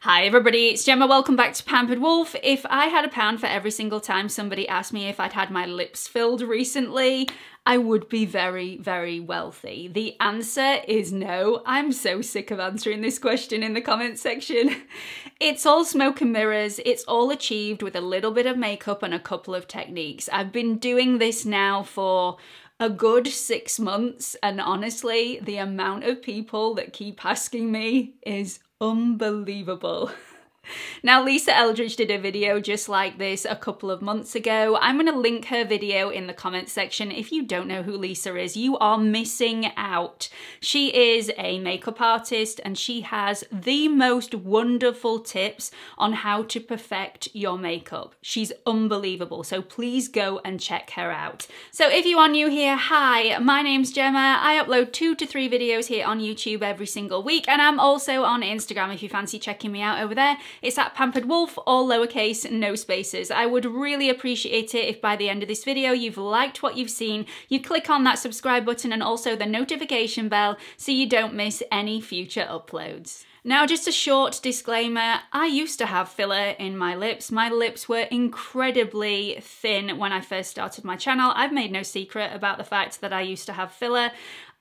Hi everybody, it's Gemma, welcome back to Pampered Wolf. If I had £1 for every single time somebody asked me if I'd had my lips filled recently, I would be very, very wealthy. The answer is no. I'm so sick of answering this question in the comment section. It's all smoke and mirrors. It's all achieved with a little bit of makeup and a couple of techniques. I've been doing this now for a good 6 months, and honestly, the amount of people that keep asking me is unbelievable. Now, Lisa Eldridge did a video just like this a couple of months ago. I'm going to link her video in the comments section. If you don't know who Lisa is, you are missing out. She is a makeup artist and she has the most wonderful tips on how to perfect your makeup. She's unbelievable, so please go and check her out. So if you are new here, hi, my name's Gemma. I upload 2 to 3 videos here on YouTube every single week, and I'm also on Instagram if you fancy checking me out over there. It's at Pampered Wolf, all lowercase, no spaces. I would really appreciate it if by the end of this video you've liked what you've seen, you click on that subscribe button and also the notification bell so you don't miss any future uploads. Now, just a short disclaimer, I used to have filler in my lips. My lips were incredibly thin when I first started my channel. I've made no secret about the fact that I used to have filler.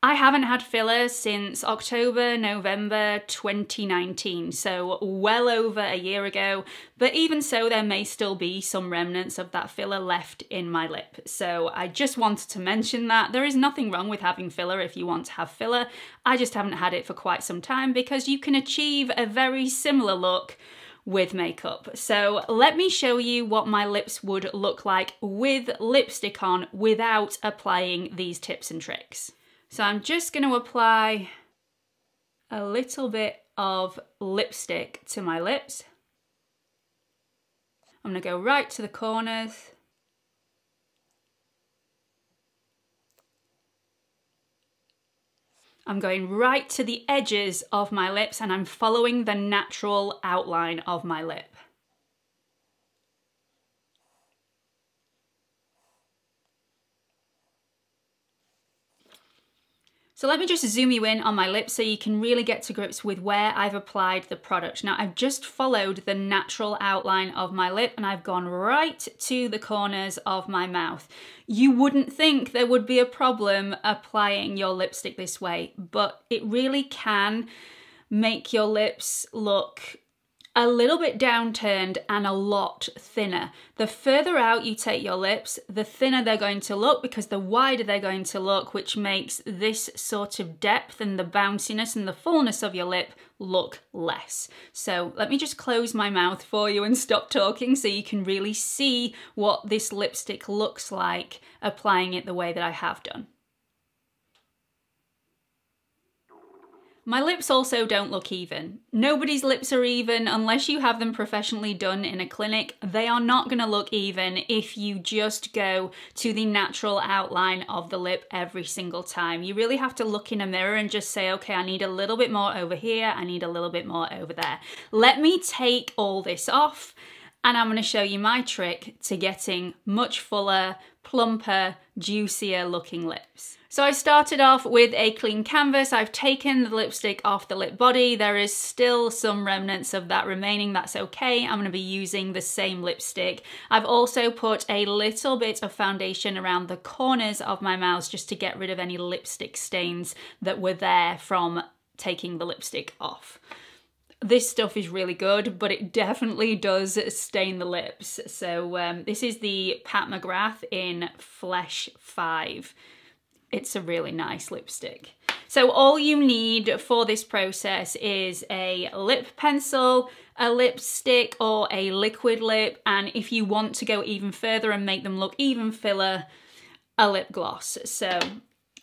I haven't had filler since October, November 2019, so well over a year ago, but even so there may still be some remnants of that filler left in my lip. So I just wanted to mention that. There is nothing wrong with having filler if you want to have filler. I just haven't had it for quite some time because you can achieve a very similar look with makeup. So let me show you what my lips would look like with lipstick on without applying these tips and tricks. So I'm just going to apply a little bit of lipstick to my lips. I'm going to go right to the corners. I'm going right to the edges of my lips and I'm following the natural outline of my lip. So let me just zoom you in on my lips so you can really get to grips with where I've applied the product. Now, I've just followed the natural outline of my lip and I've gone right to the corners of my mouth. You wouldn't think there would be a problem applying your lipstick this way, but it really can make your lips look a little bit downturned and a lot thinner. The further out you take your lips, the thinner they're going to look because the wider they're going to look, which makes this sort of depth and the bounciness and the fullness of your lip look less. So let me just close my mouth for you and stop talking so you can really see what this lipstick looks like applying it the way that I have done. My lips also don't look even. Nobody's lips are even unless you have them professionally done in a clinic. They are not going to look even if you just go to the natural outline of the lip every single time. You really have to look in a mirror and just say, okay, I need a little bit more over here, I need a little bit more over there. Let me take all this off and I'm going to show you my trick to getting much fuller, plumper, juicier looking lips. So I started off with a clean canvas. I've taken the lipstick off the lip body. There is still some remnants of that remaining. That's okay. I'm going to be using the same lipstick. I've also put a little bit of foundation around the corners of my mouth just to get rid of any lipstick stains that were there from taking the lipstick off. This stuff is really good, but it definitely does stain the lips. So this is the Pat McGrath in Flesh 5. It's a really nice lipstick. So all you need for this process is a lip pencil, a lipstick or a liquid lip, and if you want to go even further and make them look even fuller, a lip gloss. So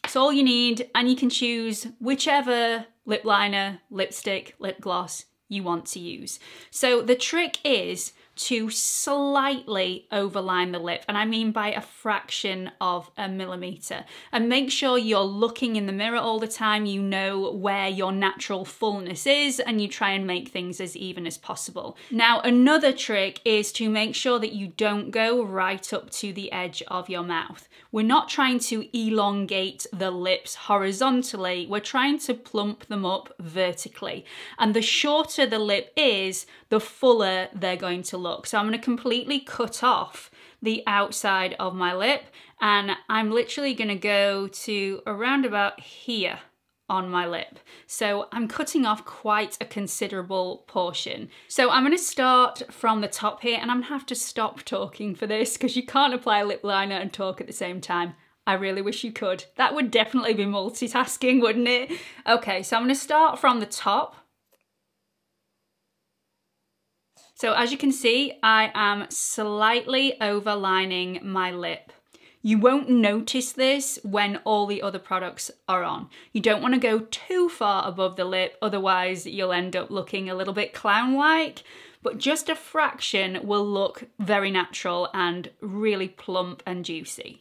it's all you need, and you can choose whichever lip liner, lipstick, lip gloss you want to use. So the trick is to slightly overline the lip, and I mean by a fraction of a millimeter. And make sure you're looking in the mirror all the time, you know where your natural fullness is, and you try and make things as even as possible. Now, another trick is to make sure that you don't go right up to the edge of your mouth. We're not trying to elongate the lips horizontally, we're trying to plump them up vertically. And the shorter the lip is, the fuller they're going to look. So I'm going to completely cut off the outside of my lip, and I'm literally going to go to around about here on my lip. So I'm cutting off quite a considerable portion. So I'm going to start from the top here, and I'm going to have to stop talking for this because you can't apply a lip liner and talk at the same time. I really wish you could. That would definitely be multitasking, wouldn't it? Okay, so I'm going to start from the top. So as you can see, I am slightly overlining my lip. You won't notice this when all the other products are on. You don't want to go too far above the lip, otherwise you'll end up looking a little bit clown-like, but just a fraction will look very natural and really plump and juicy.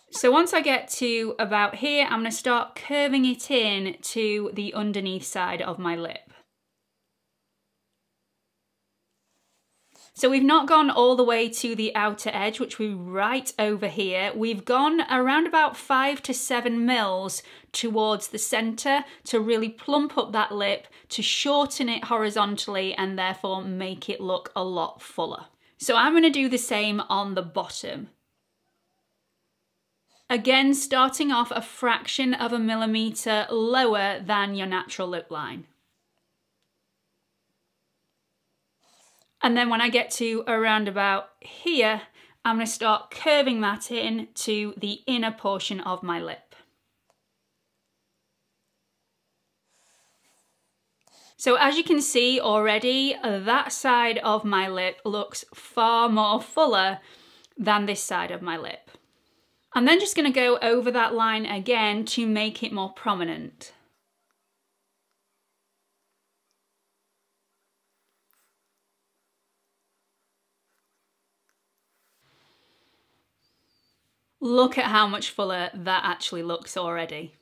So once I get to about here, I'm going to start curving it in to the underneath side of my lip. So we've not gone all the way to the outer edge, which we're right over here. We've gone around about 5 to 7 mils towards the center to really plump up that lip, to shorten it horizontally and therefore make it look a lot fuller. So I'm going to do the same on the bottom. Again, starting off a fraction of a millimeter lower than your natural lip line. And then when I get to around about here, I'm going to start curving that in to the inner portion of my lip. So as you can see already, that side of my lip looks far more fuller than this side of my lip. I'm then just going to go over that line again to make it more prominent. Look at how much fuller that actually looks already.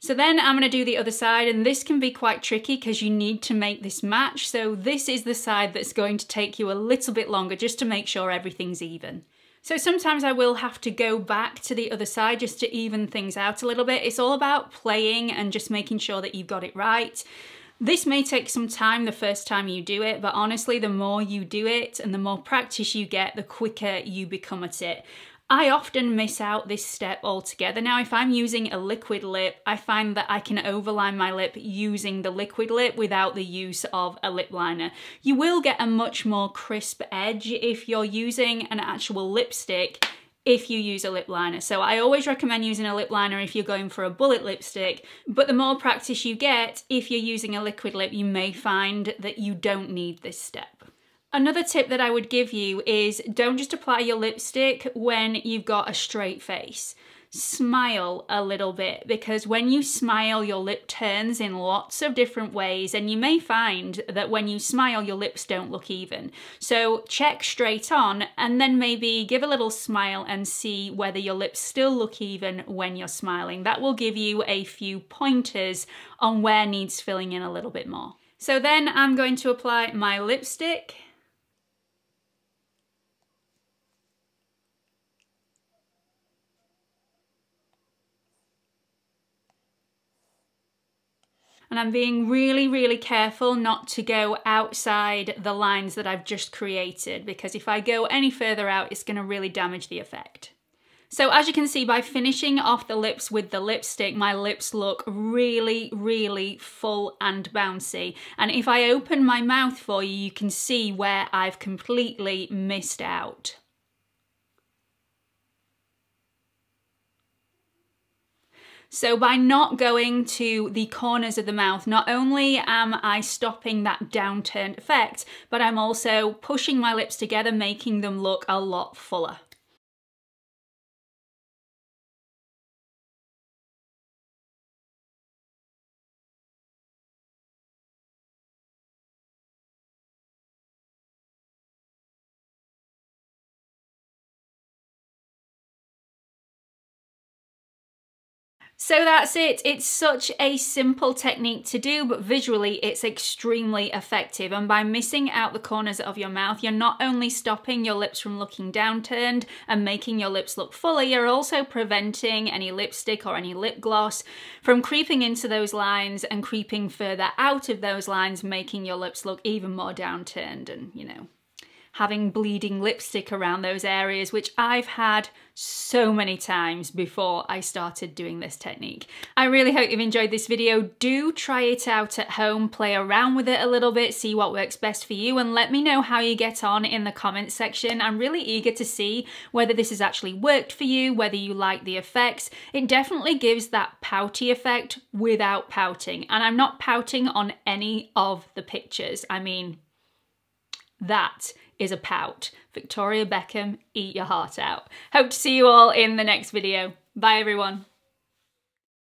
So then I'm going to do the other side, and this can be quite tricky because you need to make this match. So this is the side that's going to take you a little bit longer just to make sure everything's even. So sometimes I will have to go back to the other side just to even things out a little bit. It's all about playing and just making sure that you've got it right. This may take some time the first time you do it, but honestly, the more you do it and the more practice you get, the quicker you become at it. I often miss out this step altogether. Now, if I'm using a liquid lip, I find that I can overline my lip using the liquid lip without the use of a lip liner. You will get a much more crisp edge if you're using an actual lipstick if you use a lip liner. So I always recommend using a lip liner if you're going for a bullet lipstick, but the more practice you get, if you're using a liquid lip, you may find that you don't need this step. Another tip that I would give you is don't just apply your lipstick when you've got a straight face. Smile a little bit, because when you smile, your lip turns in lots of different ways, and you may find that when you smile, your lips don't look even. So check straight on and then maybe give a little smile and see whether your lips still look even when you're smiling. That will give you a few pointers on where needs filling in a little bit more. So then I'm going to apply my lipstick. And I'm being really, really careful not to go outside the lines that I've just created, because if I go any further out, it's going to really damage the effect. So as you can see, by finishing off the lips with the lipstick, my lips look really, really full and bouncy. And if I open my mouth for you, you can see where I've completely missed out. So by not going to the corners of the mouth, not only am I stopping that downturned effect, but I'm also pushing my lips together, making them look a lot fuller. So that's it. It's such a simple technique to do, but visually it's extremely effective. And by missing out the corners of your mouth, you're not only stopping your lips from looking downturned and making your lips look fuller, you're also preventing any lipstick or any lip gloss from creeping into those lines and creeping further out of those lines, making your lips look even more downturned and, you know, having bleeding lipstick around those areas, which I've had so many times before I started doing this technique. I really hope you've enjoyed this video. Do try it out at home, play around with it a little bit, see what works best for you, and let me know how you get on in the comments section. I'm really eager to see whether this has actually worked for you, whether you like the effects. It definitely gives that pouty effect without pouting, and I'm not pouting on any of the pictures. I mean, that is a pout. Victoria Beckham, eat your heart out. Hope to see you all in the next video. Bye everyone.